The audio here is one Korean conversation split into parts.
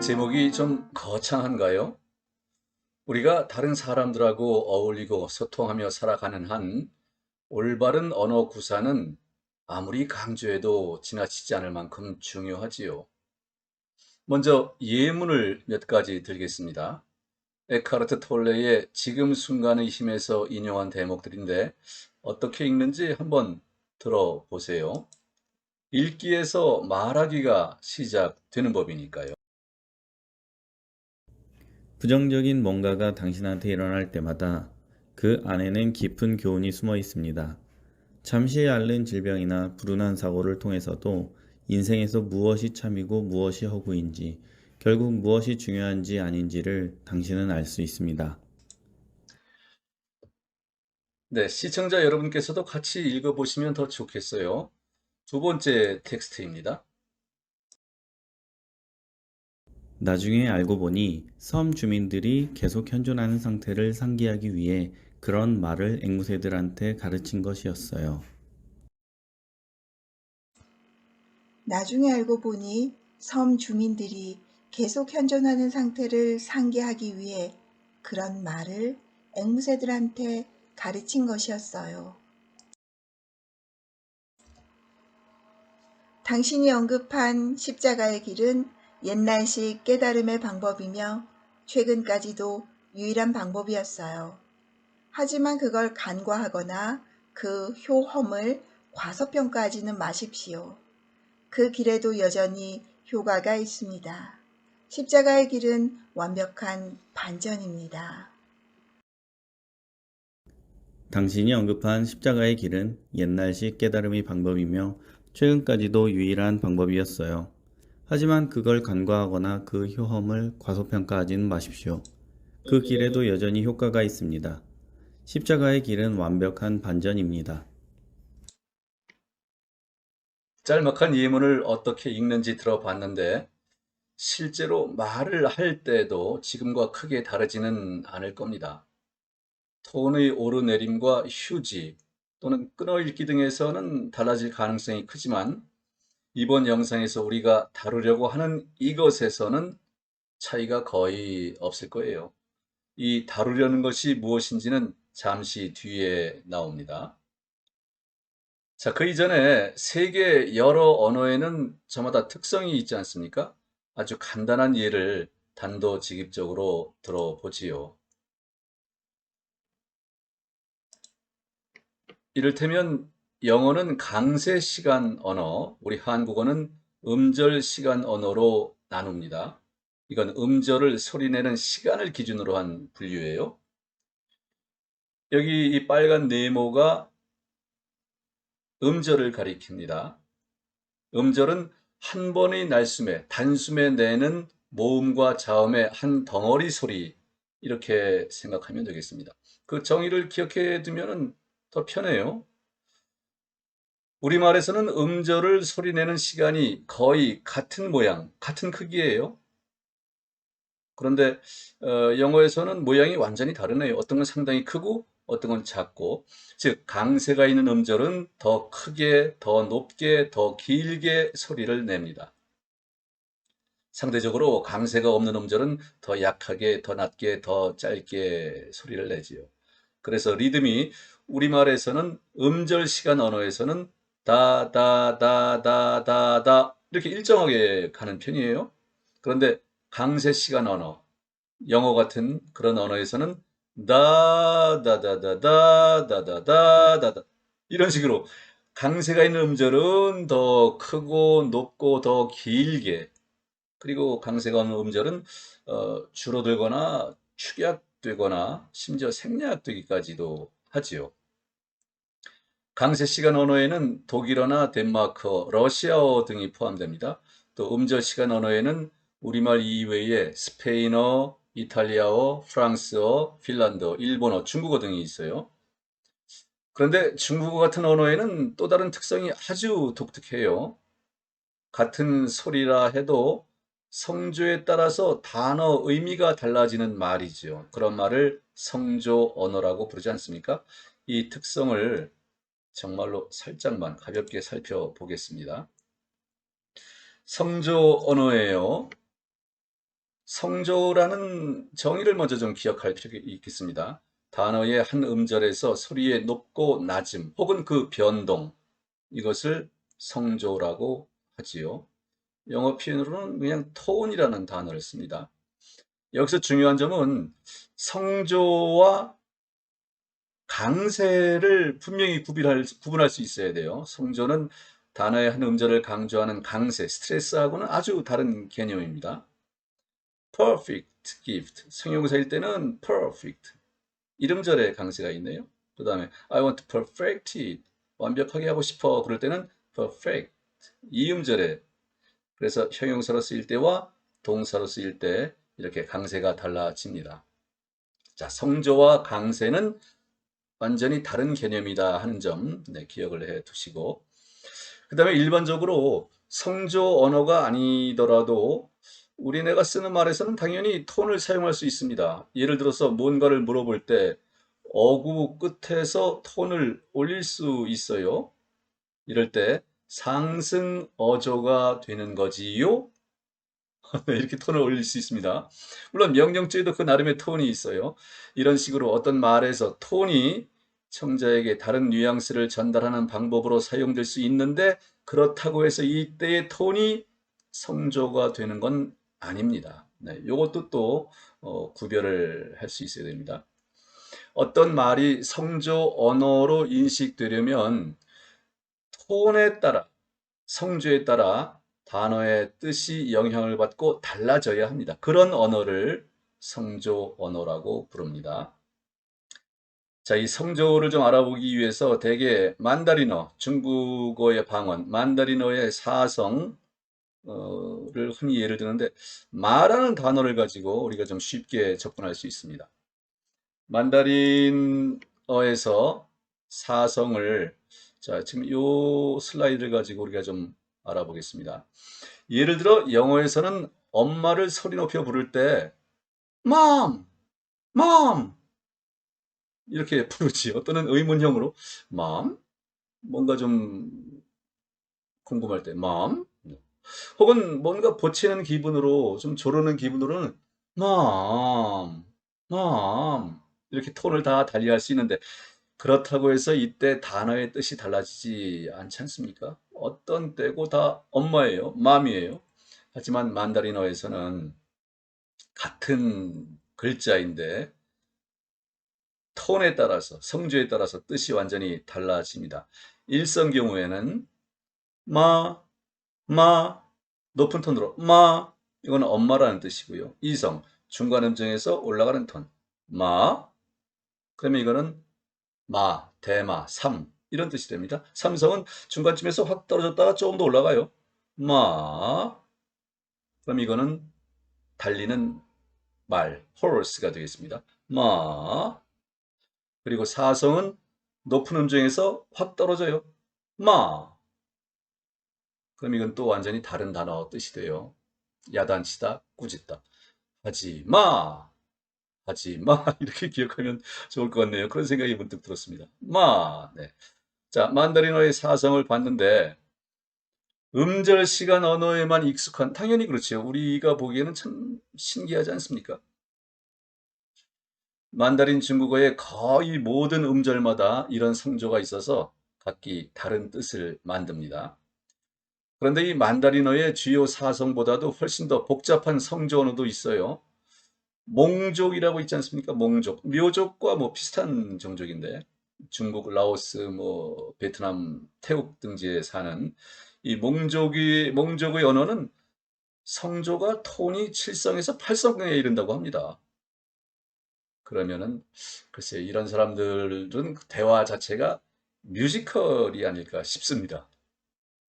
제목이 좀 거창한가요? 우리가 다른 사람들하고 어울리고 소통하며 살아가는 한 올바른 언어 구사는 아무리 강조해도 지나치지 않을 만큼 중요하지요. 먼저 예문을 몇 가지 들겠습니다. 에카르트 톨레의 지금 순간의 힘에서 인용한 대목들인데 어떻게 읽는지 한번 들어보세요. 읽기에서 말하기가 시작되는 법이니까요. 부정적인 뭔가가 당신한테 일어날 때마다 그 안에는 깊은 교훈이 숨어 있습니다. 잠시 앓는 질병이나 불운한 사고를 통해서도 인생에서 무엇이 참이고 무엇이 허구인지, 결국 무엇이 중요한지 아닌지를 당신은 알 수 있습니다. 네, 시청자 여러분께서도 같이 읽어보시면 더 좋겠어요. 두 번째 텍스트입니다. 나중에 알고 보니 섬 주민들이 계속 현존하는 상태를 상기하기 위해 그런 말을 앵무새들한테 가르친 것이었어요. 나중에 알고 보니 섬 주민들이 계속 현존하는 상태를 상기하기 위해 그런 말을 앵무새들한테 가르친 것이었어요. 당신이 언급한 십자가의 길은 옛날식 깨달음의 방법이며 최근까지도 유일한 방법이었어요. 하지만 그걸 간과하거나 그 효험을 과소평가하지는 마십시오. 그 길에도 여전히 효과가 있습니다. 십자가의 길은 완벽한 반전입니다. 당신이 언급한 십자가의 길은 옛날식 깨달음의 방법이며 최근까지도 유일한 방법이었어요. 하지만 그걸 간과하거나 그 효험을 과소평가하지는 마십시오. 그 길에도 여전히 효과가 있습니다. 십자가의 길은 완벽한 반전입니다. 짤막한 예문을 어떻게 읽는지 들어봤는데 실제로 말을 할 때도 지금과 크게 다르지는 않을 겁니다. 톤의 오르내림과 휴지 또는 끊어읽기 등에서는 달라질 가능성이 크지만 이번 영상에서 우리가 다루려고 하는 이것에서는 차이가 거의 없을 거예요. 이 다루려는 것이 무엇인지는 잠시 뒤에 나옵니다. 자, 그 이전에 세계 여러 언어에는 저마다 특성이 있지 않습니까? 아주 간단한 예를 단도직입적으로 들어보지요. 이를테면 영어는 강세 시간 언어, 우리 한국어는 음절 시간 언어로 나눕니다. 이건 음절을 소리내는 시간을 기준으로 한 분류예요. 여기 이 빨간 네모가 음절을 가리킵니다. 음절은 한 번의 날숨에, 단숨에 내는 모음과 자음의 한 덩어리 소리, 이렇게 생각하면 되겠습니다. 그 정의를 기억해 두면 더 편해요. 우리말에서는 음절을 소리내는 시간이 거의 같은 모양, 같은 크기예요. 그런데 영어에서는 모양이 완전히 다르네요. 어떤 건 상당히 크고 어떤 건 작고, 즉 강세가 있는 음절은 더 크게, 더 높게, 더 길게 소리를 냅니다. 상대적으로 강세가 없는 음절은 더 약하게, 더 낮게, 더 짧게 소리를 내지요. 그래서 리듬이 우리말에서는 음절 시간 언어에서는 다, 다, 다, 다, 다, 다 이렇게 일정하게 가는 편이에요. 그런데 강세 시간 언어, 영어 같은 그런 언어에서는 다, 다, 다, 다, 다, 다, 다, 다, 다, 다 이런 식으로 강세가 있는 음절은 더 크고 높고 더 길게, 그리고 강세가 없는 음절은 줄어들거나 축약되거나 심지어 생략되기까지도 하지요. 강세 시간 언어에는 독일어나 덴마크어, 러시아어 등이 포함됩니다. 또 음절 시간 언어에는 우리말 이외에 스페인어, 이탈리아어, 프랑스어, 핀란드어, 일본어, 중국어 등이 있어요. 그런데 중국어 같은 언어에는 또 다른 특성이 아주 독특해요. 같은 소리라 해도 성조에 따라서 단어 의미가 달라지는 말이죠. 그런 말을 성조 언어라고 부르지 않습니까? 이 특성을 정말로 살짝만 가볍게 살펴보겠습니다. 성조 언어예요. 성조라는 정의를 먼저 좀 기억할 필요가 있겠습니다. 단어의 한 음절에서 소리의 높고 낮음 혹은 그 변동, 이것을 성조라고 하지요. 영어 표현으로는 그냥 톤이라는 단어를 씁니다. 여기서 중요한 점은 성조와 강세를 분명히 구분할 수 있어야 돼요. 성조는 단어의 한 음절을 강조하는 강세, 스트레스하고는 아주 다른 개념입니다. perfect gift, 형용사일 때는 perfect, 이름절에 강세가 있네요. 그 다음에 I want to perfect it, 완벽하게 하고 싶어, 그럴 때는 perfect, 이음절에, 그래서 형용사로 쓰일 때와 동사로 쓰일 때 이렇게 강세가 달라집니다. 자, 성조와 강세는 완전히 다른 개념이다 하는 점, 네, 기억을 해 두시고, 그 다음에 일반적으로 성조 언어가 아니더라도 우리네가 쓰는 말에서는 당연히 톤을 사용할 수 있습니다. 예를 들어서 뭔가를 물어볼 때 어구 끝에서 톤을 올릴 수 있어요. 이럴 때 상승 어조가 되는 거지요? 이렇게 톤을 올릴 수 있습니다. 물론 명령조에도 그 나름의 톤이 있어요. 이런 식으로 어떤 말에서 톤이 청자에게 다른 뉘앙스를 전달하는 방법으로 사용될 수 있는데, 그렇다고 해서 이때의 톤이 성조가 되는 건 아닙니다. 네, 이것도 또 구별을 할 수 있어야 됩니다. 어떤 말이 성조 언어로 인식되려면 톤에 따라, 성조에 따라 단어의 뜻이 영향을 받고 달라져야 합니다. 그런 언어를 성조 언어라고 부릅니다. 자, 이 성조를 좀 알아보기 위해서 대개 만다리너, 중국어의 방언, 만다리너의 사성을 흔히 예를 드는데, 마라는 단어를 가지고 우리가 좀 쉽게 접근할 수 있습니다. 만다린어에서 사성을, 자, 지금 요 슬라이드를 가지고 우리가 좀 알아보겠습니다. 예를 들어 영어에서는 엄마를 소리 높여 부를 때 Mom, Mom 이렇게 부르지요. 또는 의문형으로 Mom, 뭔가 좀 궁금할 때 Mom, 혹은 뭔가 보채는 기분으로, 좀 조르는 기분으로는 Mom, Mom 이렇게 톤을 다 달리할 수 있는데, 그렇다고 해서 이때 단어의 뜻이 달라지지 않지 않습니까? 어떤 때고 다 엄마예요, 맘이에요. 하지만 만다리너에서는 같은 글자인데 톤에 따라서, 성조에 따라서 뜻이 완전히 달라집니다. 일성 경우에는 마, 마, 높은 톤으로 마, 이거는 엄마라는 뜻이고요. 이성, 중간 음정에서 올라가는 톤, 마, 그러면 이거는 마, 대마, 삼, 이런 뜻이 됩니다. 삼성은 중간쯤에서 확 떨어졌다가 조금 더 올라가요. 마, 그럼 이거는 달리는 말, horse가 되겠습니다. 마, 그리고 사성은 높은 음정에서 확 떨어져요. 마, 그럼 이건 또 완전히 다른 단어 뜻이 돼요. 야단치다, 꾸짖다. 하지 마, 하지 마. 이렇게 기억하면 좋을 것 같네요. 그런 생각이 문득 들었습니다. 마, 네. 자, 만다리노의 사성을 봤는데 음절 시간 언어에만 익숙한, 당연히 그렇죠. 우리가 보기에는 참 신기하지 않습니까? 만다린 중국어의 거의 모든 음절마다 이런 성조가 있어서 각기 다른 뜻을 만듭니다. 그런데 이 만다린어의 주요 사성보다도 훨씬 더 복잡한 성조 언어도 있어요. 몽족이라고 있지 않습니까? 몽족. 묘족과 뭐 비슷한 종족인데, 중국, 라오스, 뭐 베트남, 태국 등지에 사는 이 몽족의 언어는 성조가 톤이 7성에서 8성에 이른다고 합니다. 그러면은 글쎄, 이런 사람들은 대화 자체가 뮤지컬이 아닐까 싶습니다.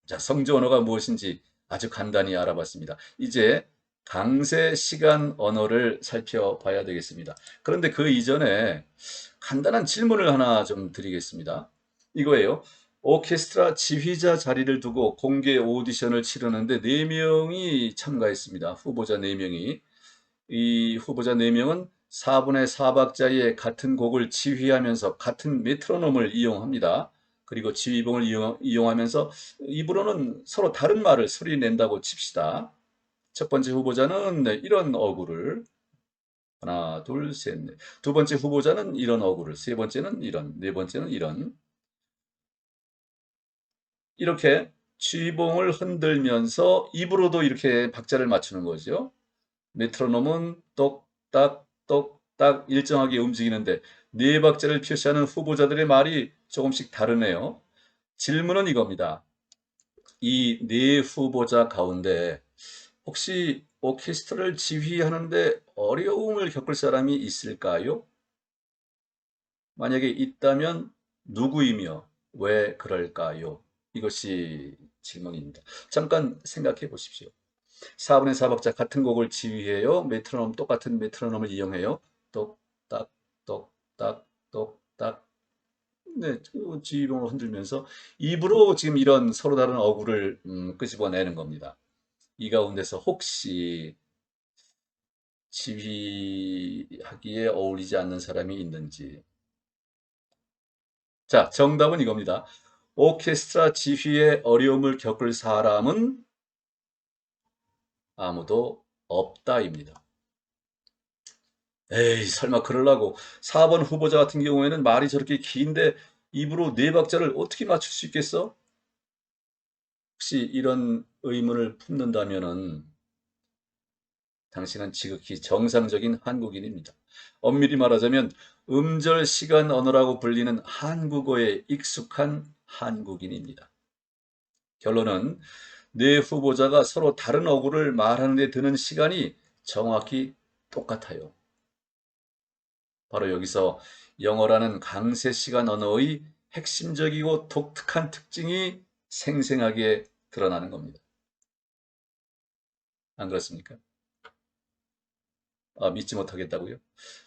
자, 성조 언어가 무엇인지 아주 간단히 알아봤습니다. 이제 강세 시간 언어를 살펴봐야 되겠습니다. 그런데 그 이전에 간단한 질문을 하나 좀 드리겠습니다. 이거예요. 오케스트라 지휘자 자리를 두고 공개 오디션을 치르는데 4명이 참가했습니다. 후보자 4명이. 이 후보자 4명은 4분의 4박자의 같은 곡을 지휘하면서 같은 메트로놈을 이용합니다. 그리고 지휘봉을 이용하면서 입으로는 서로 다른 말을 소리 낸다고 칩시다. 첫 번째 후보자는 네, 이런 어구를 하나, 둘, 셋, 넷. 두 번째 후보자는 이런 어구를, 세 번째는 이런, 네 번째는 이런. 이렇게 쥐봉을 흔들면서 입으로도 이렇게 박자를 맞추는 거죠. 메트로놈은 똑딱 똑딱 일정하게 움직이는데 네 박자를 표시하는 후보자들의 말이 조금씩 다르네요. 질문은 이겁니다. 이 네 후보자 가운데 혹시 오케스트라를 지휘하는데 어려움을 겪을 사람이 있을까요? 만약에 있다면 누구이며 왜 그럴까요? 이것이 질문입니다. 잠깐 생각해 보십시오. 4분의 4박자 같은 곡을 지휘해요. 메트로놈 똑같은 메트로놈을 이용해요. 똑딱 똑딱 똑딱 네, 지휘봉을 흔들면서 입으로 지금 이런 서로 다른 어구를 끄집어내는 겁니다. 이 가운데서 혹시 지휘하기에 어울리지 않는 사람이 있는지. 자, 정답은 이겁니다. 오케스트라 지휘에 어려움을 겪을 사람은 아무도 없다입니다. 에이, 설마 그러려고. 4번 후보자 같은 경우에는 말이 저렇게 긴데 입으로 네 박자를 어떻게 맞출 수 있겠어? 혹시 이런 의문을 품는다면은 당신은 지극히 정상적인 한국인입니다. 엄밀히 말하자면 음절 시간 언어라고 불리는 한국어에 익숙한 한국인입니다. 결론은 네 후보자가 서로 다른 어구를 말하는 데 드는 시간이 정확히 똑같아요. 바로 여기서 영어라는 강세 시간 언어의 핵심적이고 독특한 특징이 생생하게 드러나는 겁니다. 안 그렇습니까? 아, 믿지 못하겠다고요?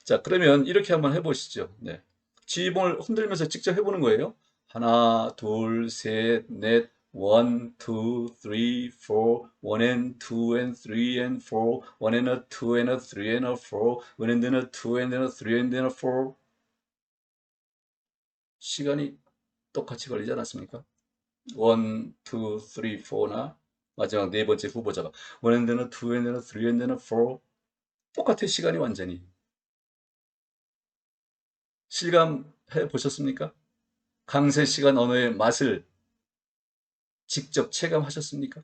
자, 그러면 이렇게 한번 해보시죠. 네. 지휘봉을 흔들면서 직접 해보는 거예요. 하나, 둘, 셋, 넷, one, two, three, four, one and two and three and four, one and a two and a three and a four, one and then a two and then a three and then a four. 시간이 똑같이 걸리지 않았습니까? one, two, three, four나 마지막 네 번째 후보자가 one and then a two and then a three and then a four. 똑같은 시간이 완전히. 실감해 보셨습니까? 강세 시간 언어의 맛을 직접 체감하셨습니까?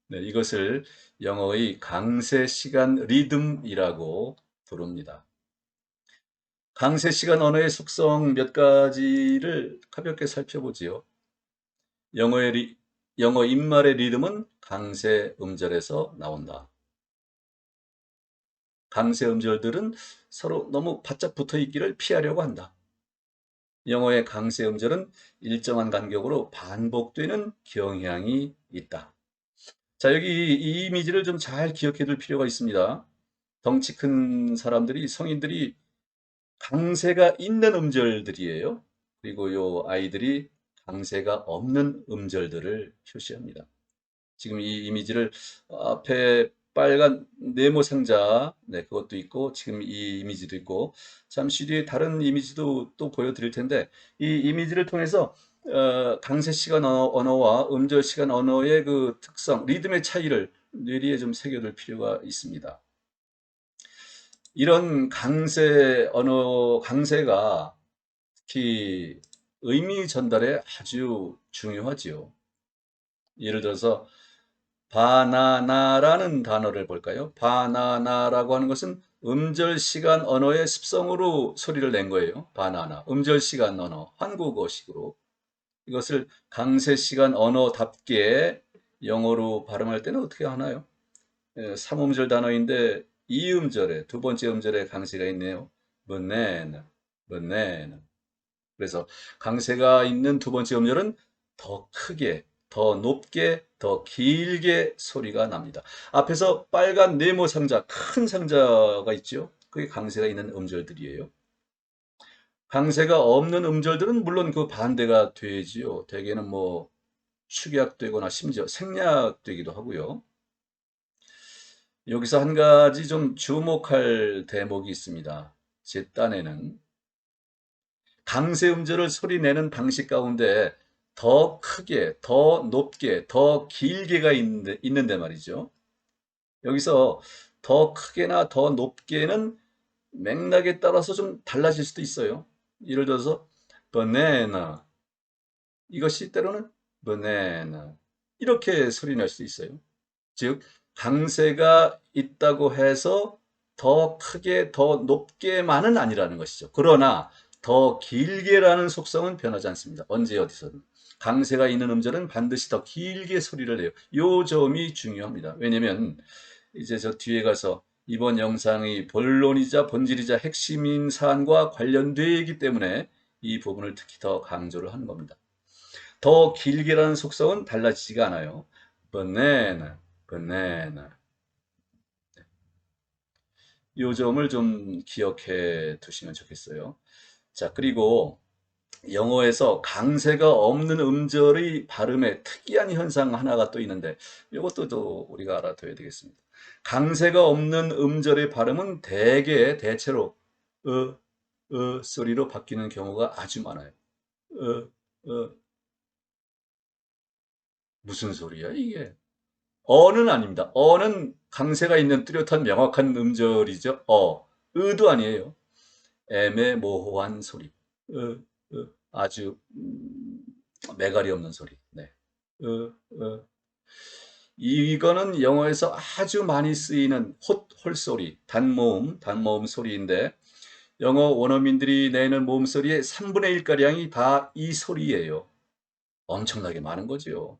네, 이것을 영어의 강세 시간 리듬이라고 부릅니다. 강세 시간 언어의 속성 몇 가지를 가볍게 살펴보지요. 영어 입말의 리듬은 강세 음절에서 나온다. 강세 음절들은 서로 너무 바짝 붙어 있기를 피하려고 한다. 영어의 강세 음절은 일정한 간격으로 반복되는 경향이 있다. 자, 여기 이 이미지를 좀 잘 기억해 둘 필요가 있습니다. 덩치 큰 사람들이, 성인들이 강세가 있는 음절들이에요. 그리고 요 아이들이 강세가 없는 음절들을 표시합니다. 지금 이 이미지를 앞에 빨간 네모 상자, 네, 그것도 있고, 지금 이 이미지도 있고, 잠시 뒤에 다른 이미지도 또 보여드릴 텐데, 이 이미지를 통해서 강세 시간 언어와 음절 시간 언어의 그 특성, 리듬의 차이를 뇌리에 좀 새겨둘 필요가 있습니다. 이런 강세 언어, 강세가 특히 의미 전달에 아주 중요하지요. 예를 들어서 바나나라는 단어를 볼까요? 바나나라고 하는 것은 음절 시간 언어의 습성으로 소리를 낸 거예요. 바나나. 음절 시간 언어, 한국어식으로. 이것을 강세 시간 언어답게 영어로 발음할 때는 어떻게 하나요? 3음절 단어인데 2음절에 두 번째 음절에 강세가 있네요. banana, banana. 그래서 강세가 있는 두 번째 음절은 더 크게, 더 높게, 더 길게 소리가 납니다. 앞에서 빨간 네모 상자, 큰 상자가 있죠. 그게 강세가 있는 음절들이에요. 강세가 없는 음절들은 물론 그 반대가 되지요. 대개는 뭐 축약되거나 심지어 생략되기도 하고요. 여기서 한 가지 좀 주목할 대목이 있습니다. 제 딴에는 강세 음절을 소리내는 방식 가운데 더 크게, 더 높게, 더 길게가 있는데 말이죠. 여기서 더 크게나 더 높게는 맥락에 따라서 좀 달라질 수도 있어요. 예를 들어서 banana, 이것이 때로는 banana 이렇게 소리 낼 수 있어요. 즉 강세가 있다고 해서 더 크게 더 높게만은 아니라는 것이죠. 그러나 더 길게라는 속성은 변하지 않습니다. 언제 어디서든. 강세가 있는 음절은 반드시 더 길게 소리를 내요. 요 점이 중요합니다. 왜냐면 이제 저 뒤에 가서 이번 영상의 본론이자 본질이자 핵심인 사안과 관련되어 있기 때문에 이 부분을 특히 더 강조를 하는 겁니다. 더 길게라는 속성은 달라지지가 않아요. banana, banana. 이 점을 좀 기억해 두시면 좋겠어요. 자, 그리고 영어에서 강세가 없는 음절의 발음에 특이한 현상 하나가 또 있는데 이것도 또 우리가 알아둬야 되겠습니다. 강세가 없는 음절의 발음은 대체로 소리로 바뀌는 경우가 아주 많아요. 무슨 소리야 이게? 어는 아닙니다. 어는 강세가 있는 뚜렷한 명확한 음절이죠. 으도 아니에요. 애매모호한 소리. 아주 매갈이 없는 소리. 네. 이거는 영어에서 아주 많이 쓰이는 홀소리, 단모음 소리인데 영어 원어민들이 내는 모음 소리의 3분의 1가량이 다 이 소리예요. 엄청나게 많은 거죠.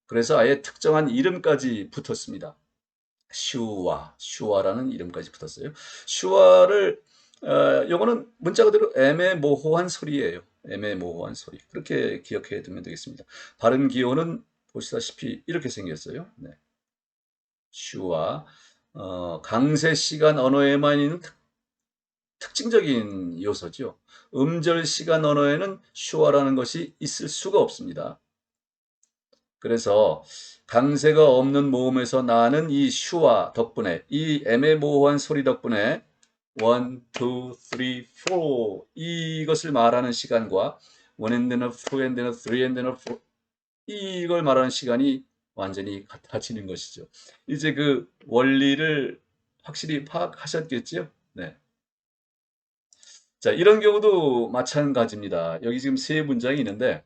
그래서 아예 특정한 이름까지 붙었습니다. 슈와라는 이름까지 붙었어요. 슈와를 요거는 문자 그대로 애매모호한 소리예요. 애매모호한 소리. 그렇게 기억해 두면 되겠습니다. 발음 기호는 보시다시피 이렇게 생겼어요. 네. 슈와 강세 시간 언어에만 있는 특징적인 요소죠. 음절 시간 언어에는 슈와라는 것이 있을 수가 없습니다. 그래서 강세가 없는 모음에서 나는 이 슈와 덕분에 이 애매모호한 소리 덕분에 1, 2, 3, 4 이것을 말하는 시간과 1 and then a 2 and then a 3 and then a 4 이걸 말하는 시간이 완전히 같아지는 것이죠. 이제 그 원리를 확실히 파악하셨겠죠? 네. 자, 이런 경우도 마찬가지입니다. 여기 지금 세 문장이 있는데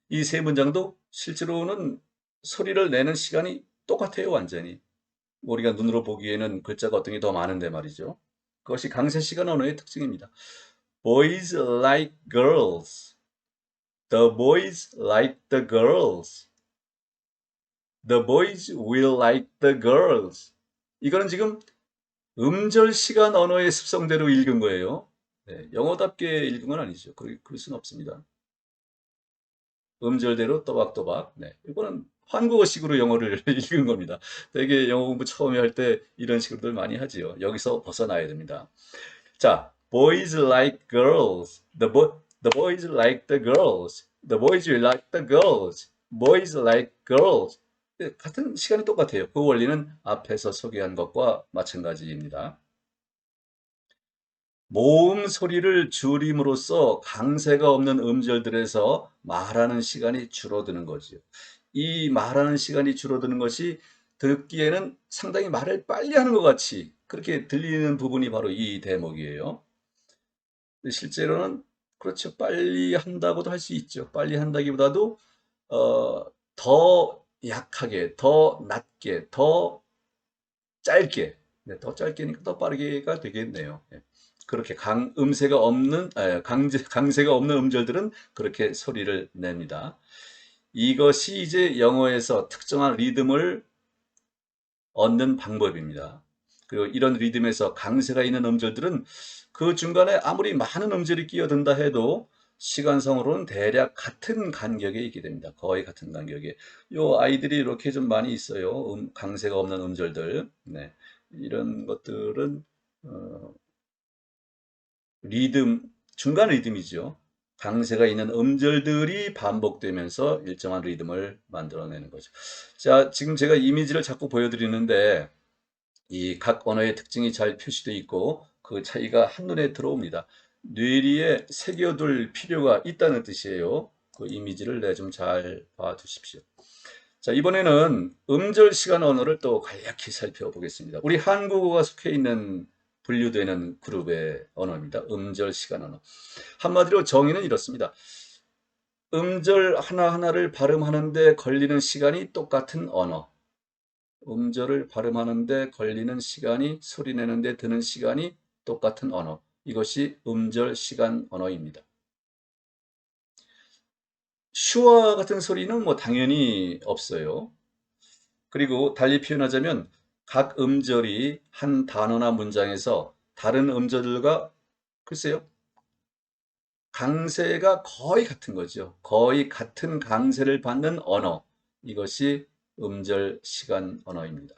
이 세 문장도 실제로는 소리를 내는 시간이 똑같아요, 완전히. 우리가 눈으로 보기에는 글자가 어떤 게 더 많은데 말이죠. 그것이 강세 시간 언어의 특징입니다. Boys like girls. The boys like the girls. The boys will like the girls. 이거는 지금 음절 시간 언어의 습성대로 읽은 거예요. 네, 영어답게 읽은 건 아니죠. 그럴 수는 없습니다. 음절대로 또박또박. 네, 이거는 한국어식으로 영어를 읽은 겁니다. 되게 영어 공부 처음에 할 때 이런 식으로들 많이 하지요. 여기서 벗어나야 됩니다. 자, boys like girls. The boys like the girls. The boys will like the girls. Boys like girls. 같은 시간이 똑같아요. 그 원리는 앞에서 소개한 것과 마찬가지입니다. 모음 소리를 줄임으로써 강세가 없는 음절들에서 말하는 시간이 줄어드는 거죠. 이 말하는 시간이 줄어드는 것이 듣기에는 상당히 말을 빨리 하는 것 같이 그렇게 들리는 부분이 바로 이 대목이에요. 실제로는 그렇죠. 빨리 한다고도 할 수 있죠. 빨리 한다기보다도 더 약하게, 더 낮게, 더 짧게, 네, 더 짧게니까 더 빠르게가 되겠네요. 네. 그렇게 강세가 없는 음절들은 그렇게 소리를 냅니다. 이것이 이제 영어에서 특정한 리듬을 얻는 방법입니다. 그리고 이런 리듬에서 강세가 있는 음절들은 그 중간에 아무리 많은 음절이 끼어든다 해도 시간성으로는 대략 같은 간격에 있게 됩니다. 거의 같은 간격에. 요 아이들이 이렇게 좀 많이 있어요. 강세가 없는 음절들. 네. 이런 것들은 중간 리듬이죠. 강세가 있는 음절들이 반복되면서 일정한 리듬을 만들어내는 거죠. 자, 지금 제가 이미지를 자꾸 보여드리는데 이 각 언어의 특징이 잘 표시되어 있고 그 차이가 한눈에 들어옵니다. 뇌리에 새겨둘 필요가 있다는 뜻이에요. 그 이미지를 좀 잘 봐주십시오. 자, 이번에는 음절 시간 언어를 또 간략히 살펴보겠습니다. 우리 한국어가 속해 있는 분류되는 그룹의 언어입니다. 음절 시간 언어. 한마디로 정의는 이렇습니다. 음절 하나하나를 발음하는데 걸리는 시간이 똑같은 언어. 음절을 발음하는데 걸리는 시간이, 소리 내는데 드는 시간이 똑같은 언어. 이것이 음절 시간 언어입니다. 슈와 같은 소리는 뭐 당연히 없어요. 그리고 달리 표현하자면 각 음절이 한 단어나 문장에서 다른 음절들과 글쎄요, 강세가 거의 같은 거죠. 거의 같은 강세를 받는 언어. 이것이 음절 시간 언어입니다.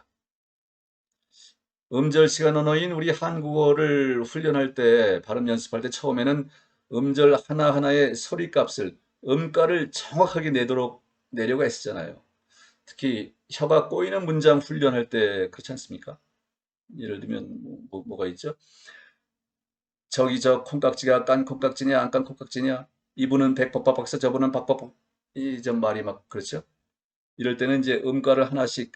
음절 시간 언어인 우리 한국어를 훈련할 때, 발음 연습할 때 처음에는 음절 하나하나의 소리값을, 음가를 정확하게 내려고 했었잖아요. 특히 혀가 꼬이는 문장 훈련할 때 그렇지 않습니까? 예를 들면 뭐가 있죠? 저기 저 콩깍지가 깐 콩깍지냐 안 깐 콩깍지냐, 이분은 백법박 박사, 저분은 박법박, 이 좀 말이 막 그렇죠? 이럴 때는 이제 음가를 하나씩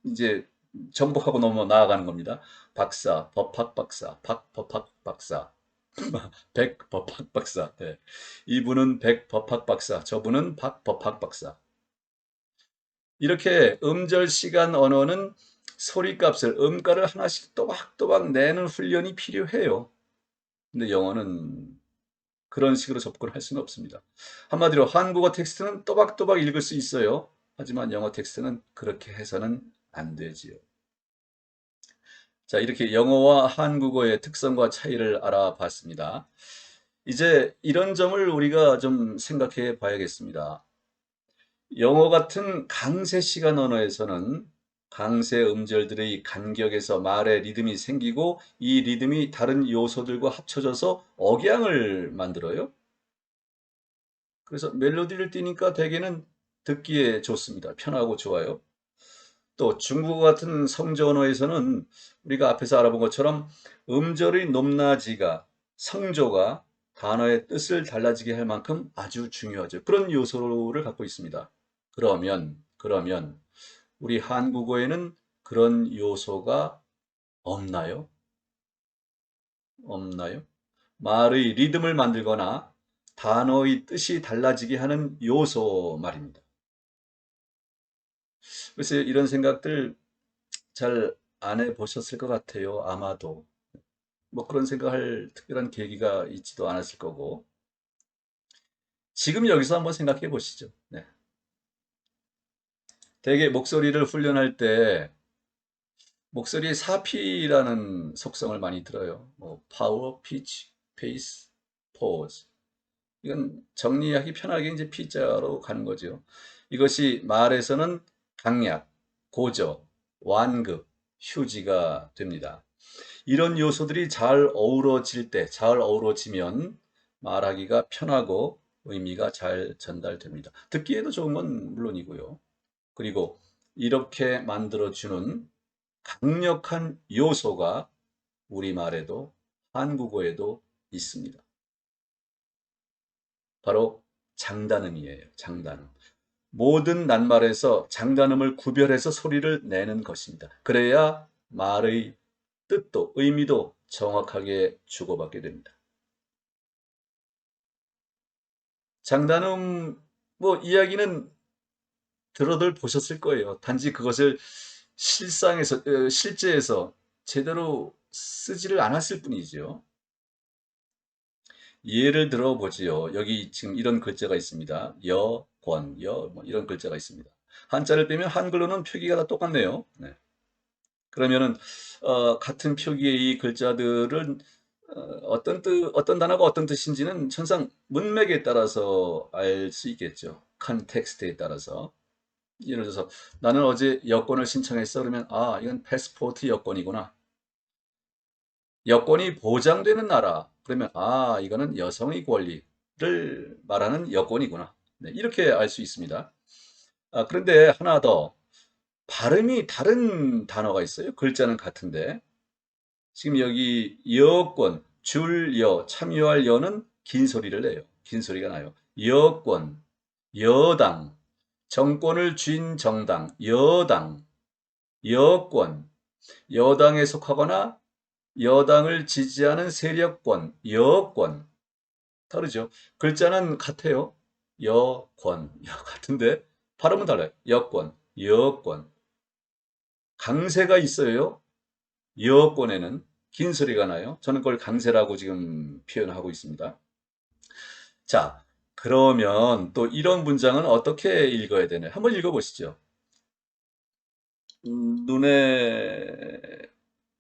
이제 정복하고 넘어 나아가는 겁니다. 박사, 법학 박사, 법학 박사, 백법학 박사. 네. 이분은 백법학 박사, 저분은 박법학 박사. 이렇게 음절 시간 언어는 소리값을, 음가를 하나씩 또박또박 내는 훈련이 필요해요. 근데 영어는 그런 식으로 접근할 수는 없습니다. 한마디로 한국어 텍스트는 또박또박 읽을 수 있어요. 하지만 영어 텍스트는 그렇게 해서는 안 되지요. 자, 이렇게 영어와 한국어의 특성과 차이를 알아봤습니다. 이제 이런 점을 우리가 좀 생각해 봐야겠습니다. 영어 같은 강세 시간 언어에서는 강세 음절들의 간격에서 말의 리듬이 생기고 이 리듬이 다른 요소들과 합쳐져서 억양을 만들어요. 그래서 멜로디를 띄니까 대개는 듣기에 좋습니다. 편하고 좋아요. 또 중국어 같은 성조 언어에서는 우리가 앞에서 알아본 것처럼 음절의 높낮이가, 성조가 단어의 뜻을 달라지게 할 만큼 아주 중요하죠. 그런 요소를 갖고 있습니다. 그러면 우리 한국어에는 그런 요소가 없나요? 없나요? 말의 리듬을 만들거나 단어의 뜻이 달라지게 하는 요소 말입니다. 그래서 이런 생각들 잘 안 해보셨을 것 같아요. 아마도. 뭐 그런 생각할 특별한 계기가 있지도 않았을 거고. 지금 여기서 한번 생각해 보시죠. 네. 대개 목소리를 훈련할 때 목소리의 사피라는 속성을 많이 들어요. 뭐 파워, 피치, 페이스, 포즈. 이건 정리하기 편하게 이제 P자로 가는 거죠. 이것이 말에서는 강약, 고저, 완급, 휴지가 됩니다. 이런 요소들이 잘 어우러질 때, 잘 어우러지면 말하기가 편하고 의미가 잘 전달됩니다. 듣기에도 좋은 건 물론이고요. 그리고 이렇게 만들어주는 강력한 요소가 우리말에도 한국어에도 있습니다. 바로 장단음이에요. 장단음. 모든 낱말에서 장단음을 구별해서 소리를 내는 것입니다. 그래야 말의 뜻도 의미도 정확하게 주고받게 됩니다. 장단음 뭐 이야기는 들어들 보셨을 거예요. 단지 그것을 실제에서 제대로 쓰지를 않았을 뿐이죠. 예를 들어 보지요. 여기 지금 이런 글자가 있습니다. 뭐 이런 글자가 있습니다. 한자를 빼면 한글로는 표기가 다 똑같네요. 네. 그러면은 같은 표기의 이 글자들은 어떤 단어가 어떤 뜻인지는 천상 문맥에 따라서 알 수 있겠죠. 컨텍스트에 따라서. 예를 들어서 나는 어제 여권을 신청했어. 그러면 아, 이건 패스포트 여권이구나. 여권이 보장되는 나라. 그러면 아, 이거는 여성의 권리를 말하는 여권이구나. 네, 이렇게 알 수 있습니다. 그런데 하나 더 발음이 다른 단어가 있어요. 글자는 같은데 지금 여기 여권, 줄여, 참여할 여는 긴 소리를 내요. 긴 소리가 나요. 여권, 여당, 정권을 쥔 정당, 여당, 여권, 여당에 속하거나 여당을 지지하는 세력권, 여권. 다르죠. 글자는 같아요. 여권, 같은데 발음은 달라요. 여권, 여권. 강세가 있어요. 여권에는 긴 소리가 나요. 저는 그걸 강세라고 지금 표현하고 있습니다. 자, 그러면 또 이런 문장은 어떻게 읽어야 되나요? 한번 읽어보시죠. 눈에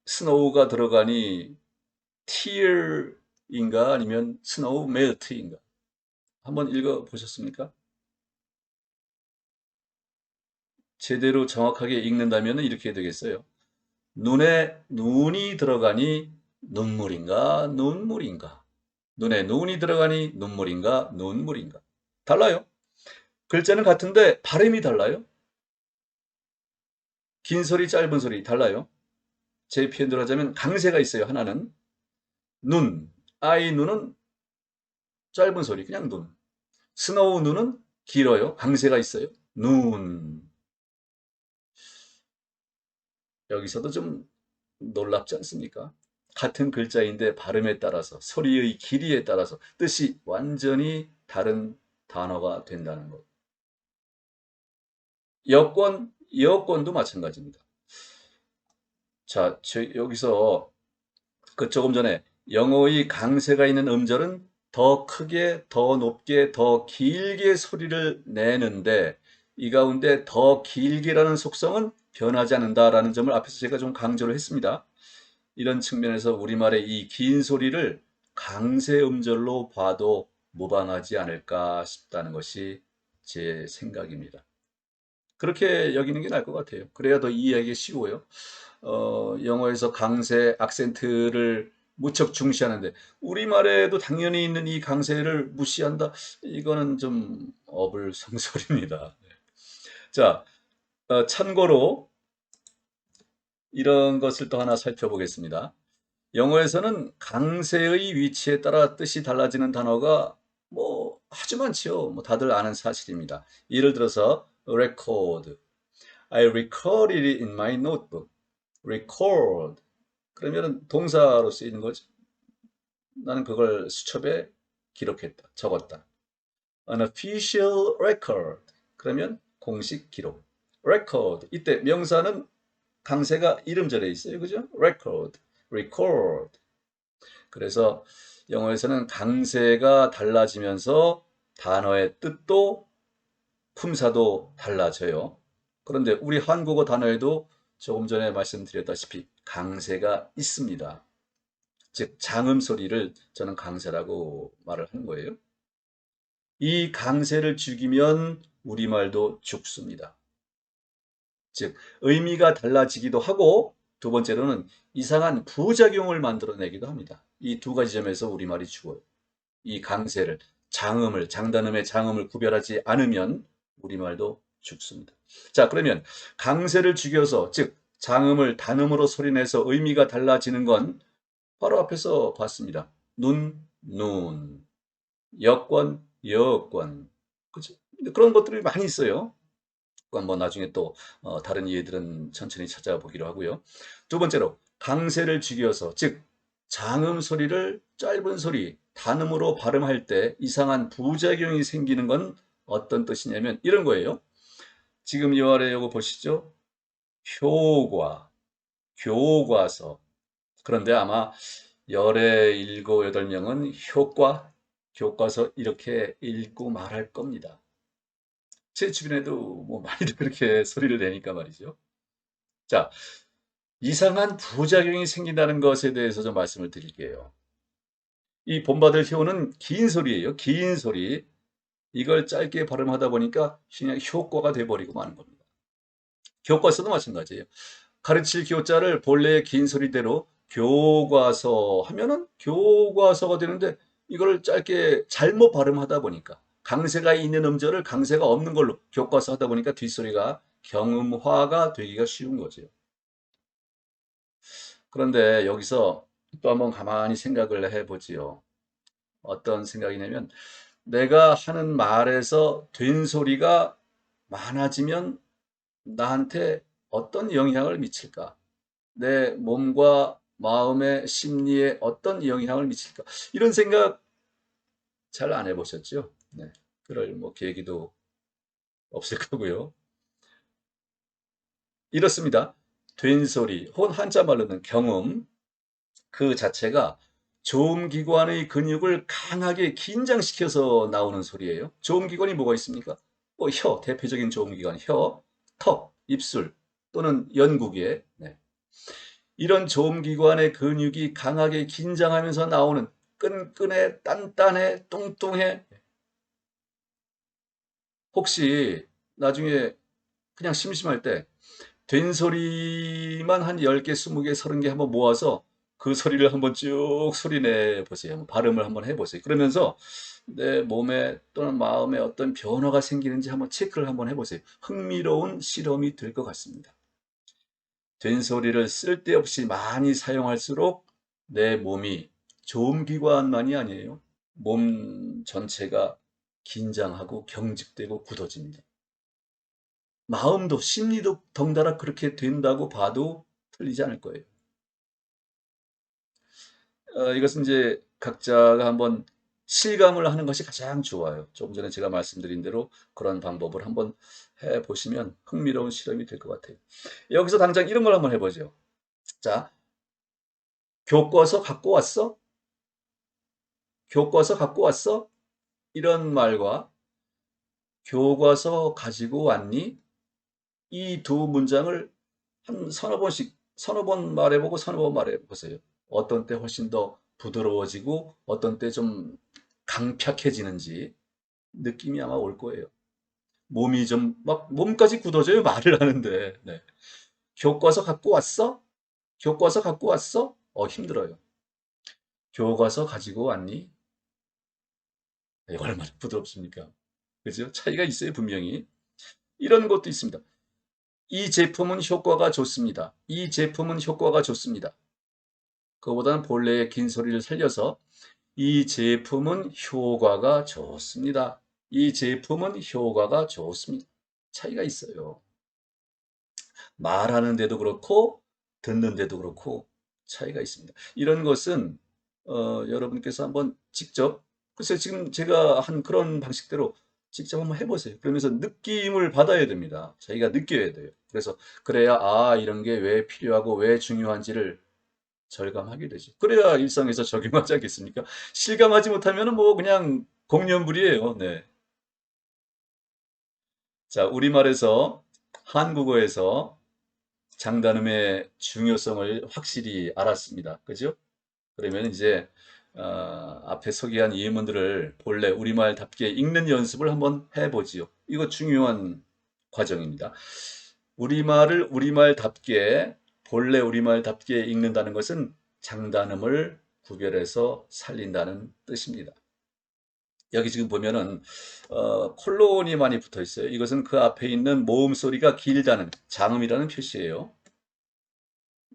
스노우가 들어가니 tear인가 아니면 스노우 멜트인가? 한번 읽어보셨습니까? 제대로 정확하게 읽는다면 이렇게 되겠어요. 눈에 눈이 들어가니 눈물인가 눈물인가? 눈에 눈이 들어가니 눈물인가 눈물인가? 달라요. 글자는 같은데 발음이 달라요. 긴 소리 짧은 소리 달라요. 제 표현대로 하자면 강세가 있어요. 하나는 눈, 아이 눈은 짧은 소리 그냥 눈. 스노우 눈은 길어요. 강세가 있어요. 눈. 여기서도 좀 놀랍지 않습니까? 같은 글자인데 발음에 따라서 소리의 길이에 따라서 뜻이 완전히 다른 단어가 된다는 것. 여권도 마찬가지입니다. 자, 여기서 조금 전에 영어의 강세가 있는 음절은 더 크게, 더 높게, 더 길게 소리를 내는데 이 가운데 더 길게라는 속성은 변하지 않는다라는 점을 앞에서 제가 좀 강조를 했습니다. 이런 측면에서 우리말의 이 긴 소리를 강세 음절로 봐도 무방하지 않을까 싶다는 것이 제 생각입니다. 그렇게 여기는 게 나을 것 같아요. 그래야 더 이해하기 쉬워요. 영어에서 강세, 악센트를 무척 중시하는데 우리말에도 당연히 있는 이 강세를 무시한다? 이거는 좀 어불성설입니다. 자, 참고로 이런 것을 또 하나 살펴보겠습니다. 영어에서는 강세의 위치에 따라 뜻이 달라지는 단어가 아주 많죠. 다들 아는 사실입니다. 예를 들어서 record. I recorded it in my notebook. record. 그러면 동사로 쓰이는 거죠. 나는 그걸 수첩에 기록했다, 적었다. An official record. 그러면 공식 기록. record. 이때 명사는 강세가 이름절에 있어요. 그죠? record, record. 그래서 영어에서는 강세가 달라지면서 단어의 뜻도 품사도 달라져요. 그런데 우리 한국어 단어에도 조금 전에 말씀드렸다시피 강세가 있습니다. 즉 장음 소리를 저는 강세라고 말을 하는 거예요. 이 강세를 죽이면 우리말도 죽습니다. 즉 의미가 달라지기도 하고 두 번째로는 이상한 부작용을 만들어내기도 합니다. 이 두 가지 점에서 우리말이 죽어요. 이 강세를, 장음을, 장단음의 장음을 구별하지 않으면 우리말도 죽습니다. 자, 그러면 강세를 죽여서, 즉 장음을 단음으로 소리내서 의미가 달라지는 건 바로 앞에서 봤습니다. 눈, 여권, 여권. 그죠? 그런 것들이 많이 있어요. 그건 나중에 또 다른 이해들은 천천히 찾아보기로 하고요. 두 번째로 강세를 죽여서, 즉 장음 소리를 짧은 소리, 단음으로 발음할 때 이상한 부작용이 생기는 건 어떤 뜻이냐면 이런 거예요. 지금 이 아래 이거 보시죠. 효과, 교과서. 그런데 아마 열의 7, 8명은 효과, 교과서 이렇게 읽고 말할 겁니다. 제 주변에도 많이들 그렇게 소리를 내니까 말이죠. 자, 이상한 부작용이 생긴다는 것에 대해서 좀 말씀을 드릴게요. 이 본받을 효는 긴 소리예요. 긴 소리. 이걸 짧게 발음하다 보니까 그냥 효과가 돼버리고 마는 겁니다. 교과서도 마찬가지예요. 가르칠 교자를 본래의 긴 소리대로 교과서 하면은 교과서가 되는데 이걸 짧게 잘못 발음하다 보니까 강세가 있는 음절을 강세가 없는 걸로 교과서 하다 보니까 뒷소리가 경음화가 되기가 쉬운 거죠. 그런데 여기서 또 한번 가만히 생각을 해보지요. 어떤 생각이냐면 내가 하는 말에서 된 소리가 많아지면 나한테 어떤 영향을 미칠까? 내 몸과 마음의 심리에 어떤 영향을 미칠까? 이런 생각 잘 안 해보셨죠? 네. 그럴 뭐 계기도 없을 거고요. 이렇습니다. 된소리 혹은 한자말로는 경음 그 자체가 조음기관의 근육을 강하게 긴장시켜서 나오는 소리예요. 조음기관이 뭐가 있습니까? 뭐 혀, 대표적인 조음기관 혀, 턱, 입술 또는 연구개. 네. 이런 조음기관의 근육이 강하게 긴장하면서 나오는 끈끈해, 단단해, 뚱뚱해. 혹시 나중에 그냥 심심할 때 된소리만 한 10개, 20개, 30개 한번 모아서 그 소리를 한번 쭉 소리내 보세요. 발음을 한번 해보세요. 그러면서 내 몸에 또는 마음에 어떤 변화가 생기는지 한번 체크를 한번 해보세요. 흥미로운 실험이 될 것 같습니다. 된소리를 쓸데없이 많이 사용할수록 내 몸이 조음기관만이 아니에요. 몸 전체가 긴장하고 경직되고 굳어집니다. 마음도 심리도 덩달아 그렇게 된다고 봐도 틀리지 않을 거예요. 이것은 이제 각자가 한번 실감을 하는 것이 가장 좋아요. 조금 전에 제가 말씀드린 대로 그런 방법을 한번 해보시면 흥미로운 실험이 될 것 같아요. 여기서 당장 이런 걸 한번 해보죠. 자, 교과서 갖고 왔어? 교과서 갖고 왔어? 이런 말과 교과서 가지고 왔니? 이 두 문장을 한 서너 번씩, 서너 번 말해보고 서너 번 말해보세요. 어떤 때 훨씬 더 부드러워지고 어떤 때 좀 강팍해지는지 느낌이 아마 올 거예요. 몸이 좀 막 몸까지 굳어져요. 말을 하는데. 네. 교과서 갖고 왔어? 교과서 갖고 왔어? 힘들어요. 교과서 가지고 왔니? 이거 얼마나 부드럽습니까? 그죠? 차이가 있어요, 분명히. 이런 것도 있습니다. 이 제품은 효과가 좋습니다. 이 제품은 효과가 좋습니다. 그거보다는 본래의 긴 소리를 살려서 이 제품은 효과가 좋습니다. 이 제품은 효과가 좋습니다. 차이가 있어요. 말하는데도 그렇고 듣는데도 그렇고 차이가 있습니다. 이런 것은 여러분께서 한번 직접 글쎄 지금 제가 한 그런 방식대로 직접 한번 해보세요. 그러면서 느낌을 받아야 됩니다. 자기가 느껴야 돼요. 그래서 그래야 이런 게 왜 필요하고 왜 중요한지를 절감하게 되죠. 그래야 일상에서 적용하지 않겠습니까? 실감하지 못하면 뭐 그냥 공연불이에요. 네. 자, 우리말에서 한국어에서 장단음의 중요성을 확실히 알았습니다. 그죠? 그러면 이제 앞에 소개한 예문들을 본래 우리말답게 읽는 연습을 한번 해보지요. 이거 중요한 과정입니다. 우리말을 우리말답게 본래 우리말답게 읽는다는 것은 장단음을 구별해서 살린다는 뜻입니다. 여기 지금 보면은 콜론이 많이 붙어 있어요. 이것은 그 앞에 있는 모음 소리가 길다는 장음이라는 표시예요.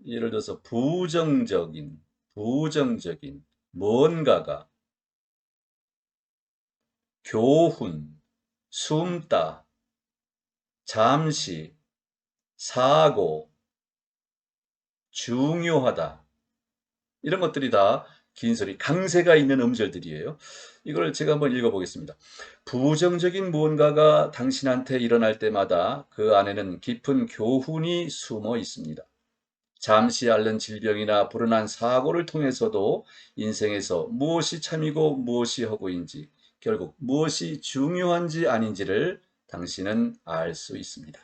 예를 들어서 부정적인 뭔가가 교훈, 숨다, 잠시, 사고, 중요하다. 이런 것들이 다 긴 소리, 강세가 있는 음절들이에요. 이걸 제가 한번 읽어보겠습니다. 부정적인 무언가가 당신한테 일어날 때마다 그 안에는 깊은 교훈이 숨어 있습니다. 잠시 앓는 질병이나 불운한 사고를 통해서도 인생에서 무엇이 참이고 무엇이 허구인지, 결국 무엇이 중요한지 아닌지를 당신은 알 수 있습니다.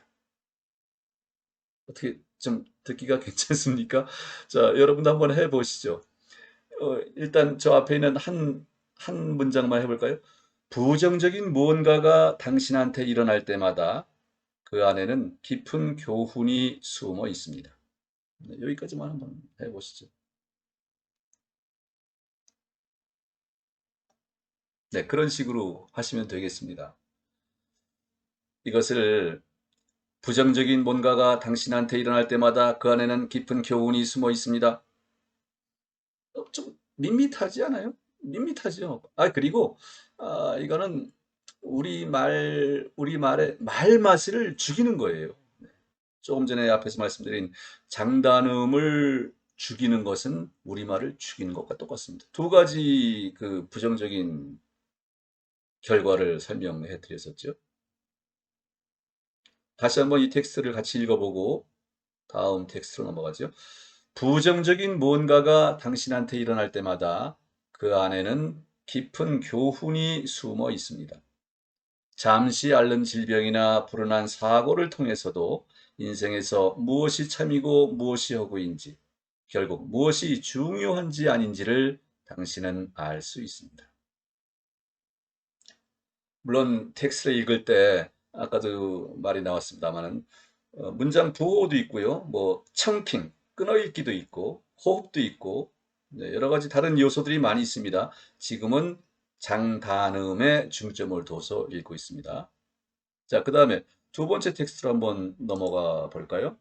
어떻게 좀 듣기가 괜찮습니까? 자, 여러분도 한번 해보시죠. 일단 저 앞에 있는 한 문장만 해볼까요? 부정적인 무언가가 당신한테 일어날 때마다 그 안에는 깊은 교훈이 숨어 있습니다. 네, 여기까지만 한번 해보시죠. 네, 그런 식으로 하시면 되겠습니다. 이것을 부정적인 뭔가가 당신한테 일어날 때마다 그 안에는 깊은 교훈이 숨어 있습니다. 좀 밋밋하지 않아요? 밋밋하죠. 그리고 이거는 우리말의 말맛을 죽이는 거예요. 조금 전에 앞에서 말씀드린 장단음을 죽이는 것은 우리말을 죽이는 것과 똑같습니다. 두 가지 그 부정적인 결과를 설명해 드렸었죠. 다시 한번 이 텍스트를 같이 읽어보고 다음 텍스트로 넘어가죠. 부정적인 무언가가 당신한테 일어날 때마다 그 안에는 깊은 교훈이 숨어 있습니다. 잠시 앓는 질병이나 불운한 사고를 통해서도 인생에서 무엇이 참이고 무엇이 허구인지, 결국 무엇이 중요한지 아닌지를 당신은 알 수 있습니다. 물론 텍스트를 읽을 때 아까도 말이 나왔습니다만은 문장 부호도 있고요. 뭐 청킹, 끊어읽기도 있고 호흡도 있고 네, 여러 가지 다른 요소들이 많이 있습니다. 지금은 장단음에 중점을 둬서 읽고 있습니다. 자, 그 다음에 두 번째 텍스트로 한번 넘어가 볼까요?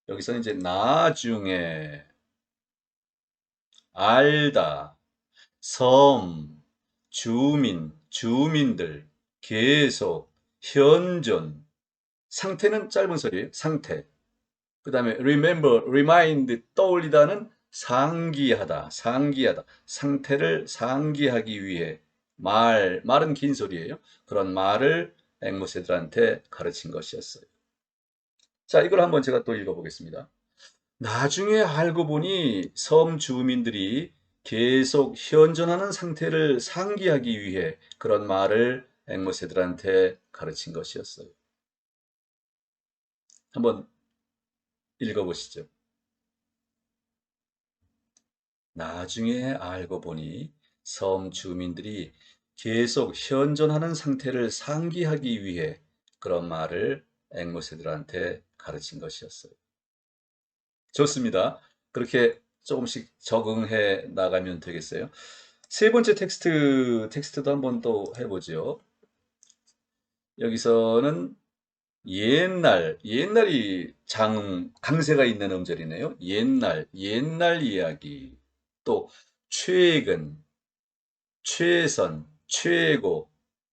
여기서는 이제 나중에, 알다, 섬, 주민, 주민들, 계속, 현존, 상태는 짧은 소리예요. 상태. 그 다음에 remember, remind, 떠올리다는 상기하다, 상기하다. 상태를 상기하기 위해 말은 긴 소리예요. 그런 말을 앵무새들한테 가르친 것이었어요. 자, 이걸 한번 제가 또 읽어보겠습니다. 나중에 알고 보니 섬 주민들이 계속 현존하는 상태를 상기하기 위해 그런 말을 앵무새들한테 가르친 것이었어요. 한번 읽어보시죠. 나중에 알고 보니 섬 주민들이 계속 현존하는 상태를 상기하기 위해 그런 말을 앵무새들한테 가르친 것이었어요. 좋습니다. 그렇게 조금씩 적응해 나가면 되겠어요. 세 번째 텍스트도 한번 또 해보죠. 여기서는 옛날이 강세가 있는 음절이네요. 옛날 이야기. 또 최근, 최선, 최고.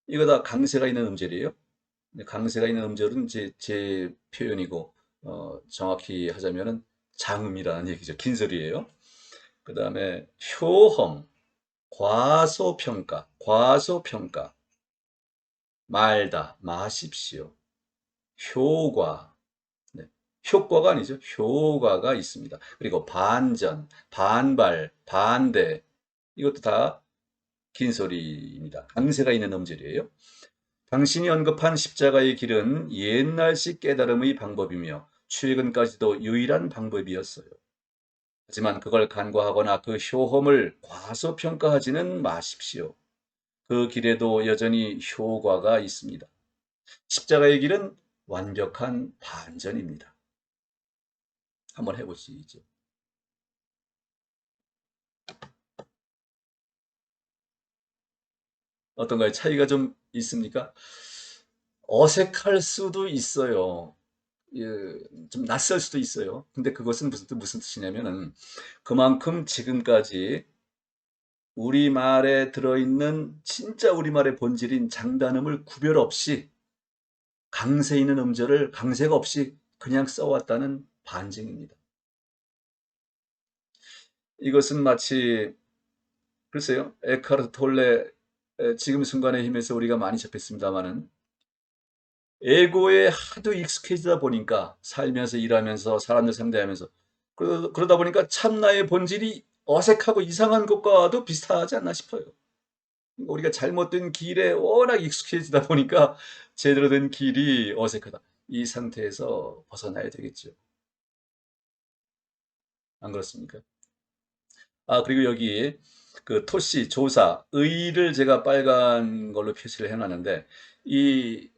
이거 다 강세가 있는 음절이에요. 강세가 있는 음절은 제 표현이고, 정확히 하자면은 장음이라는 얘기죠. 긴 소리예요. 그 다음에 효험, 과소평가, 말다, 마십시오. 효과, 네. 효과가 아니죠. 효과가 있습니다. 그리고 반전, 반발, 반대. 이것도 다 긴 소리입니다. 강세가 있는 음절이에요. 당신이 언급한 십자가의 길은 옛날식 깨달음의 방법이며 최근까지도 유일한 방법이었어요. 하지만 그걸 간과하거나 그 효험을 과소평가하지는 마십시오. 그 길에도 여전히 효과가 있습니다. 십자가의 길은 완벽한 반전입니다. 한번 해보시죠. 어떤가요? 차이가 좀 있습니까? 어색할 수도 있어요. 예, 좀 낯설 수도 있어요. 근데 그것은 무슨 뜻이냐면은 그만큼 지금까지 우리말에 들어있는 진짜 우리말의 본질인 장단음을 구별 없이 강세 있는 음절을 강세가 없이 그냥 써왔다는 반증입니다. 이것은 마치 글쎄요. 에카르트 톨레 지금 순간의 힘에서 우리가 많이 접했습니다마는 에고에 하도 익숙해지다 보니까 살면서 일하면서 사람들 상대하면서 그러다 보니까 참나의 본질이 어색하고 이상한 것과도 비슷하지 않나 싶어요. 우리가 잘못된 길에 워낙 익숙해지다 보니까 제대로 된 길이 어색하다. 이 상태에서 벗어나야 되겠죠. 안 그렇습니까? 아, 그리고 여기 그 토시, 조사, 의를 제가 빨간 걸로 표시를 해놨는데 이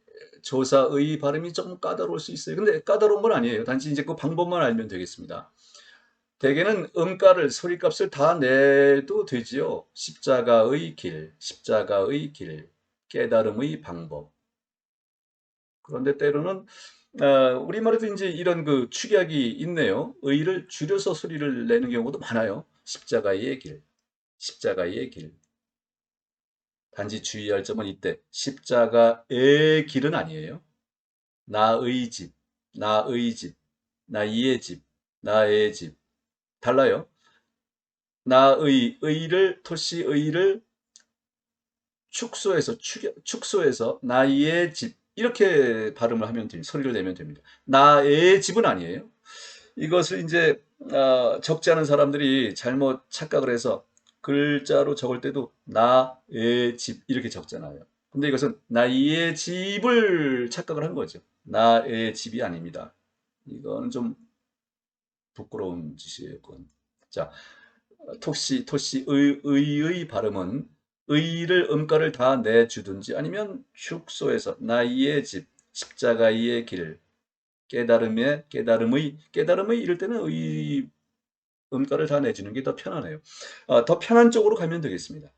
조사, 의 발음이 조금 까다로울 수 있어요. 근데 까다로운 건 아니에요. 단지 이제 그 방법만 알면 되겠습니다. 대개는 음가를, 소리값을 다 내도 되지요. 십자가의 길, 깨달음의 방법. 그런데 때로는 우리말에도 이제 이런 그 축약이 있네요. 의를 줄여서 소리를 내는 경우도 많아요. 십자가의 길, 십자가의 길. 단지 주의할 점은 이때 십자가의 길은 아니에요. 나의 집, 나의 집, 나의 집, 나의 집. 달라요. 나의, 의를, 토시의를 축소해서 나의 집 이렇게 발음을 하면 됩니다. 소리를 내면 됩니다. 나의 집은 아니에요. 이것을 이제 적지 않은 사람들이 잘못 착각을 해서 글자로 적을 때도 나의 집 이렇게 적잖아요. 근데 이것은 나의 집을 착각을 한 거죠. 나의 집이 아닙니다. 이거는 좀 부끄러운 짓이었군. 자, 의의 발음은 의를 음가를 다 내주든지 아니면 축소해서 나의 집, 십자가의 길, 깨달음의 이럴 때는 의 음가를 다 내주는 게 더 편하네요. 더 편한 쪽으로 가면 되겠습니다.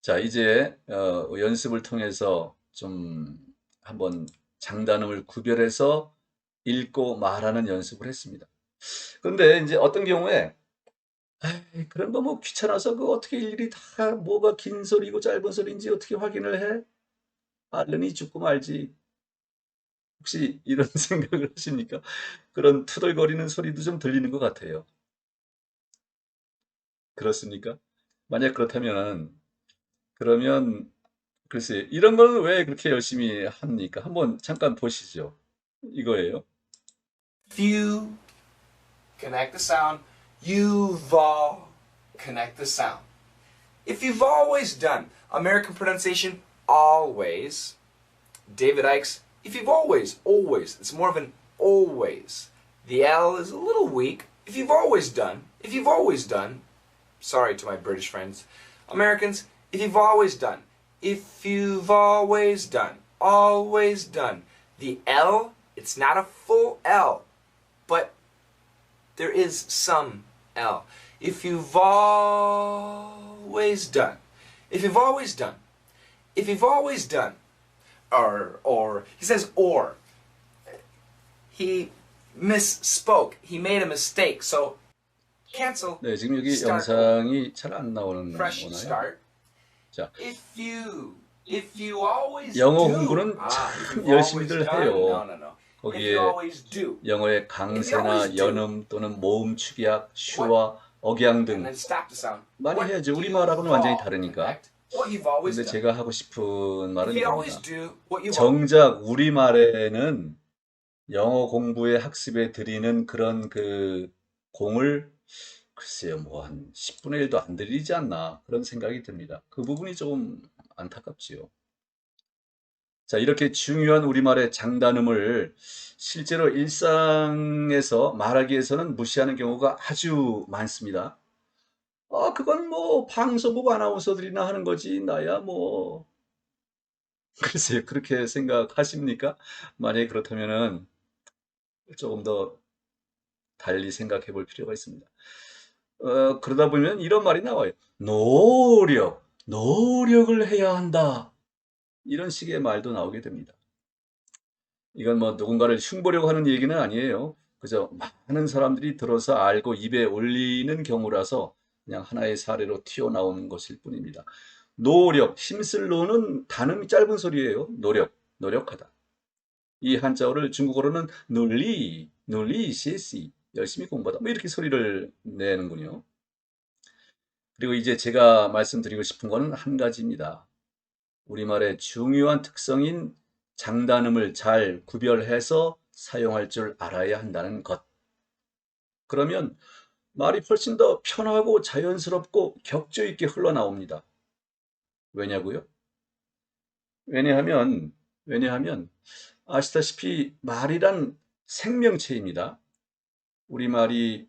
자, 이제 연습을 통해서 좀 한번 장단음을 구별해서 읽고 말하는 연습을 했습니다. 그런데 이제 어떤 경우에 아이, 그런 거 뭐 귀찮아서 그 어떻게 일일이 다 뭐가 긴 소리고 짧은 소리인지 어떻게 확인을 해? 알르니 죽고 말지. 혹시 이런 생각을 하십니까? 그런 투덜거리는 소리도 좀 들리는 것 같아요. 그렇습니까? 만약 그렇다면 그러면 글쎄 이런 거는 왜 그렇게 열심히 합니까? 한번 잠깐 보시죠. 이거예요. If you connect the sound, you've all connect the sound. If you've always done American pronunciation, always. David Icke's, if you've always, it's more of an always. The L is a little weak. If you've always done, sorry to my British friends. Americans, if you've always done. Always done. The L, it's not a full L, but there is some L. If you've always done. Or, he says or. He misspoke. He made a mistake. So, cancel. 네, 지금 여기 Start 영상이 잘 안 나오는 fresh 거나요? start. 자, If you always 영어 do. 공부는 if 참 you've 열심히들 always done. 해요. No. If 거기에 you always do. 영어의 강세나 연음 또는 모음 축약, 슈와 억양 And 등 then stop the sound. 많이 What 해야죠. you've 우리말하고는 완전히 all 다르니까. connect. What you've always 근데 done. 제가 하고 싶은 말은 If you always 이겁니다. do what you've 정작 우리말에는 영어 공부에 학습에 들이는 그런 그 공을 글쎄요, 뭐 한 10분의 1도 안 들이지 않나 그런 생각이 듭니다. 그 부분이 조금 안타깝지요. 자, 이렇게 중요한 우리말의 장단음을 실제로 일상에서 말하기 위해서는 무시하는 경우가 아주 많습니다. 그건 뭐 방송국 아나운서들이나 하는 거지 나야 뭐 글쎄요, 그렇게 생각하십니까? 만약에 그렇다면은 조금 더 달리 생각해 볼 필요가 있습니다. 그러다 보면 이런 말이 나와요. 노력을 해야 한다. 이런 식의 말도 나오게 됩니다. 이건 뭐 누군가를 흉보려고 하는 얘기는 아니에요. 그저 많은 사람들이 들어서 알고 입에 올리는 경우라서 그냥 하나의 사례로 튀어나온 것일 뿐입니다. 힘쓸 노는 단음이 짧은 소리예요. 노력하다. 이 한자어를 중국어로는 시시, 열심히 공부하다. 뭐 이렇게 소리를 내는군요. 그리고 이제 제가 말씀드리고 싶은 거는 한 가지입니다. 우리말의 중요한 특성인 장단음을 잘 구별해서 사용할 줄 알아야 한다는 것. 그러면 말이 훨씬 더 편하고 자연스럽고 격조 있게 흘러나옵니다. 왜냐고요? 왜냐하면 아시다시피 말이란 생명체입니다. 우리말이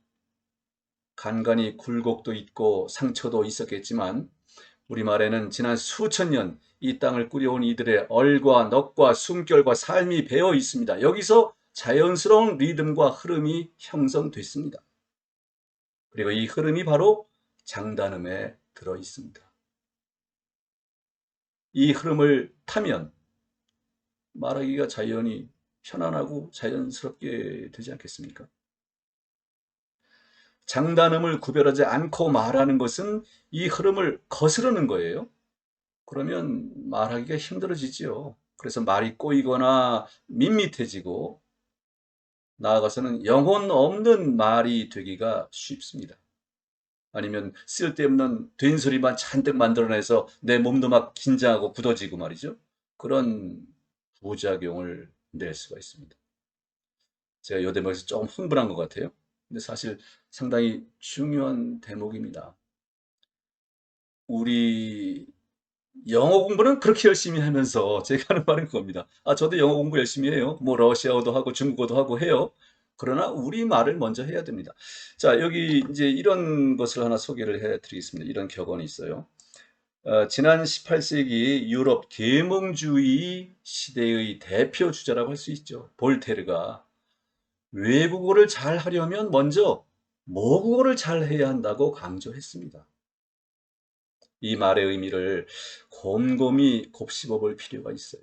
간간히 굴곡도 있고 상처도 있었겠지만 우리말에는 지난 수천 년 이 땅을 꾸려온 이들의 얼과 넋과 숨결과 삶이 배어 있습니다. 여기서 자연스러운 리듬과 흐름이 형성됐습니다. 그리고 이 흐름이 바로 장단음에 들어 있습니다. 이 흐름을 타면 말하기가 자연히 편안하고 자연스럽게 되지 않겠습니까? 장단음을 구별하지 않고 말하는 것은 이 흐름을 거스르는 거예요. 그러면 말하기가 힘들어지지요. 그래서 말이 꼬이거나 밋밋해지고 나아가서는 영혼 없는 말이 되기가 쉽습니다. 아니면 쓸데없는 된소리만 잔뜩 만들어내서 내 몸도 막 긴장하고 굳어지고 말이죠. 그런 부작용을 낼 수가 있습니다. 제가 이 대목에서 조금 흥분한 것 같아요. 근데 사실 상당히 중요한 대목입니다. 우리 영어 공부는 그렇게 열심히 하면서 제가 하는 말은 그겁니다. 저도 영어 공부 열심히 해요. 뭐 러시아어도 하고 중국어도 하고 해요. 그러나 우리말을 먼저 해야 됩니다. 자, 여기 이제 이런 것을 하나 소개를 해 드리겠습니다. 이런 격언이 있어요. 지난 18세기 유럽 계몽주의 시대의 대표 주자라고 할 수 있죠. 볼테르가 외국어를 잘 하려면 먼저 모국어를 잘 해야 한다고 강조했습니다. 이 말의 의미를 곰곰이 곱씹어 볼 필요가 있어요.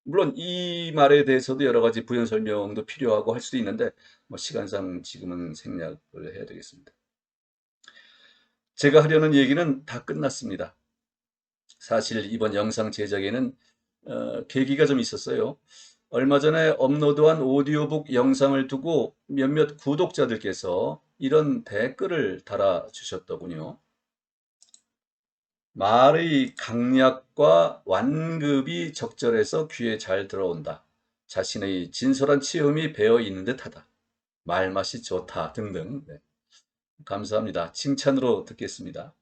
물론 이 말에 대해서도 여러 가지 부연 설명도 필요하고 할 수도 있는데 뭐 시간상 지금은 생략을 해야 되겠습니다. 제가 하려는 얘기는 다 끝났습니다. 사실 이번 영상 제작에는 계기가 좀 있었어요. 얼마 전에 업로드한 오디오북 영상을 두고 몇몇 구독자들께서 이런 댓글을 달아주셨더군요. 말의 강약과 완급이 적절해서 귀에 잘 들어온다. 자신의 진솔한 체험이 배어 있는 듯하다. 말맛이 좋다 등등. 네. 감사합니다. 칭찬으로 듣겠습니다.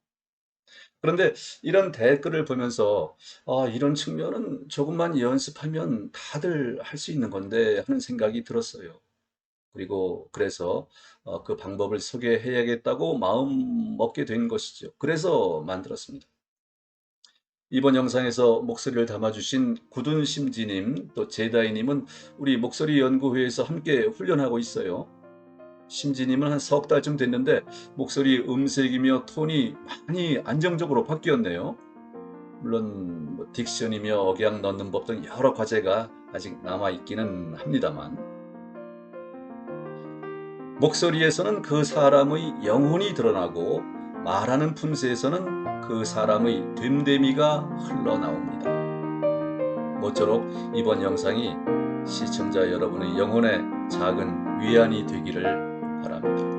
그런데 이런 댓글을 보면서 이런 측면은 조금만 연습하면 다들 할 수 있는 건데 하는 생각이 들었어요. 그리고 그래서 그 방법을 소개해야겠다고 마음 먹게 된 것이죠. 그래서 만들었습니다. 이번 영상에서 목소리를 담아주신 구둔심지님 또 제다이님은 우리 목소리 연구회에서 함께 훈련하고 있어요. 심지님은 한 석 달쯤 됐는데 목소리 음색이며 톤이 많이 안정적으로 바뀌었네요. 물론 뭐 딕션이며 억양 넣는 법 등 여러 과제가 아직 남아있기는 합니다만 목소리에서는 그 사람의 영혼이 드러나고 말하는 품새에서는 그 사람의 됨됨이가 흘러나옵니다. 모쪼록 이번 영상이 시청자 여러분의 영혼에 작은 위안이 되기를 바랍니다.